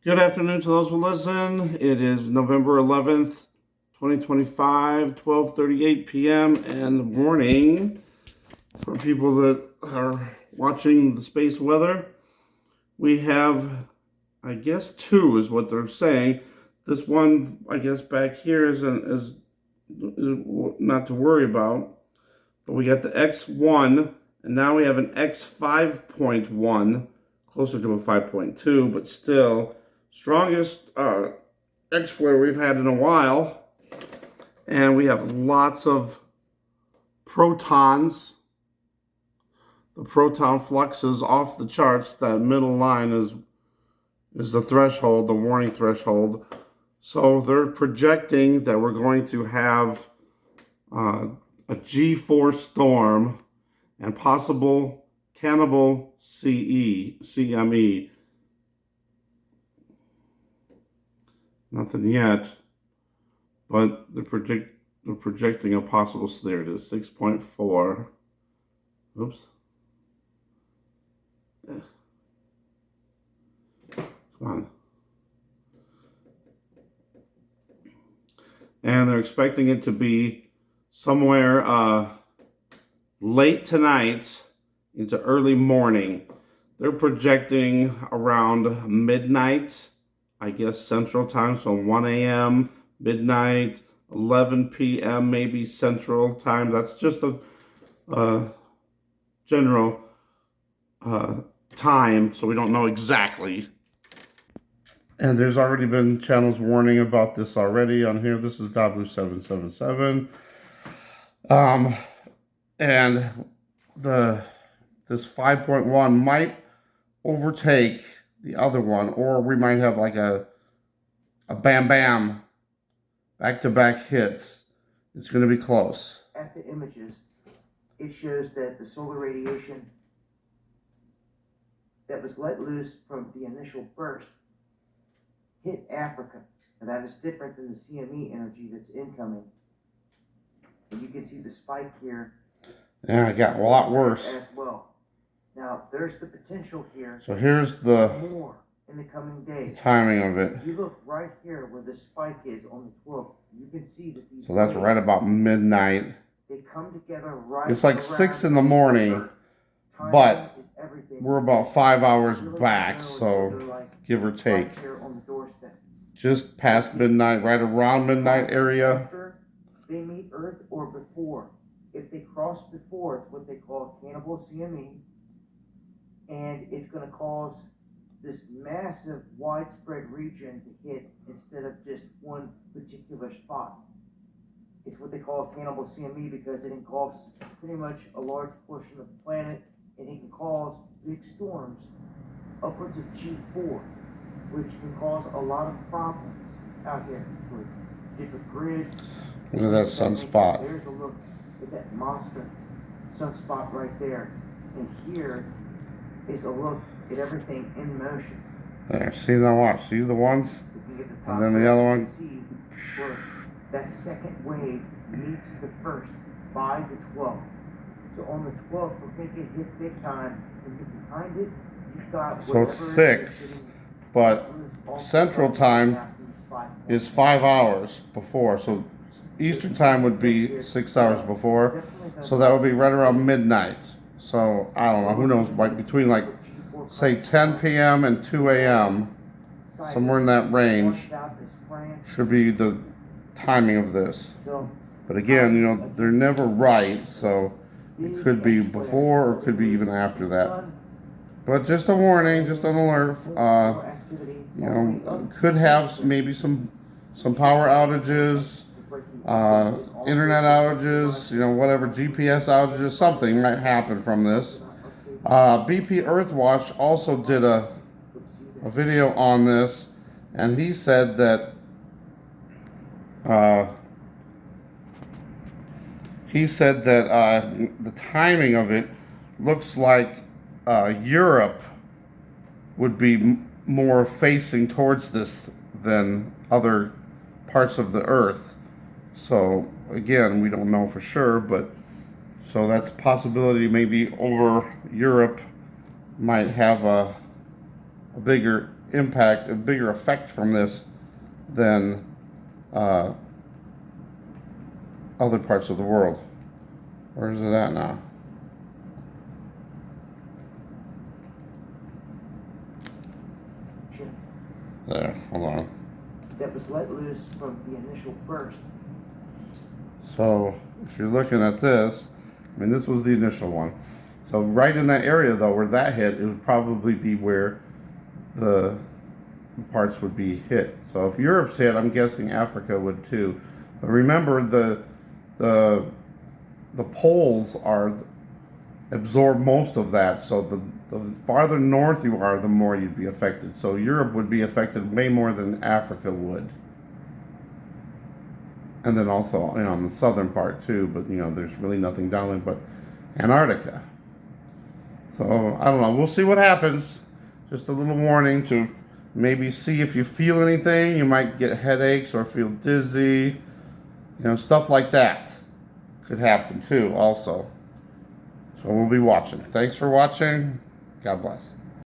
Good afternoon to those who listen. It is November 11th, 2025, 12:38 p.m. and morning for people that are watching the space weather. We have, I guess, two is what they're saying. This one, I guess, back here is not to worry about. But we got the X1, and now we have an X5.1, closer to a 5.2, but still strongest X flare we've had in a while. And we have lots of protons. The proton flux is off the charts. That middle line is the threshold, the warning threshold. So they're projecting that we're going to have a G4 storm and possible Cannibal CME. Nothing yet, but they're projecting a possible, there it is, 6.4. Oops. Come on. And they're expecting it to be somewhere late tonight into early morning. They're projecting around midnight, I guess Central Time, so 1 a.m., midnight, 11 p.m. maybe Central Time. That's just a general time, so we don't know exactly. And there's already been channels warning about this already on here. This is W777. And this 5.1 might overtake the other one, or we might have like a bam bam back-to-back hits. It's going to be close. At the images, it shows that the solar radiation that was let loose from the initial burst hit Africa, and that is different than the CME energy that's incoming. And you can see the spike here. Yeah, it got a lot worse as well. Now, there's the potential here. So here's the more in the coming days. Timing of it. If you look right here where the spike is on the 12th, you can see that these. So that's right about midnight. They come together right. It's like 6 in the morning, but we're about 5 hours back, so give or take. Just past midnight, right around midnight area. After they meet Earth or before. If they cross before, it's what they call Cannibal CME. And it's going to cause this massive widespread region to hit instead of just one particular spot. It's what they call Cannibal CME because it engulfs pretty much a large portion of the planet, and it can cause big storms upwards of G4, which can cause a lot of problems out here for different grids. Look at that sunspot. There's a look at that monster sunspot right there. And here is a look at everything in motion. There, see now watch. See the ones? And then the other one. See where that second wave meets the first by the 12th. So on the 12th, we're going to get hit big time. And behind it, you've got. So it's 6, but Central Time is 5 hours before. So Eastern Time would be 6 hours before. So that would be right around midnight. So I don't know, who knows, like between like say 10 p.m. and 2 a.m. somewhere in that range should be the timing of this. But again, you know, they're never right, so it could be before or could be even after that. But just a warning, just an alert. You know, could have maybe some power outages, internet outages, you know, whatever, GPS outages, something might happen from this. BP Earthwatch also did a video on this, and he said that the timing of it looks like Europe would be more facing towards this than other parts of the Earth. So again, we don't know for sure, but so that's a possibility. Maybe over Europe might have a bigger impact, a bigger effect from this than other parts of the world. Where is it at now? There, hold on. That was let loose from the initial burst. So if you're looking at this, I mean, this was the initial one. So right in that area though, where that hit, it would probably be where the parts would be hit. So if Europe's hit, I'm guessing Africa would too. But remember, the poles are absorb most of that. So the farther north you are, the more you'd be affected. So Europe would be affected way more than Africa would. And then also, you know, on the southern part too, but you know, there's really nothing down there but Antarctica. So I don't know. We'll see what happens. Just a little warning to maybe see if you feel anything. You might get headaches or feel dizzy. You know, stuff like that could happen too also. So we'll be watching. Thanks for watching. God bless.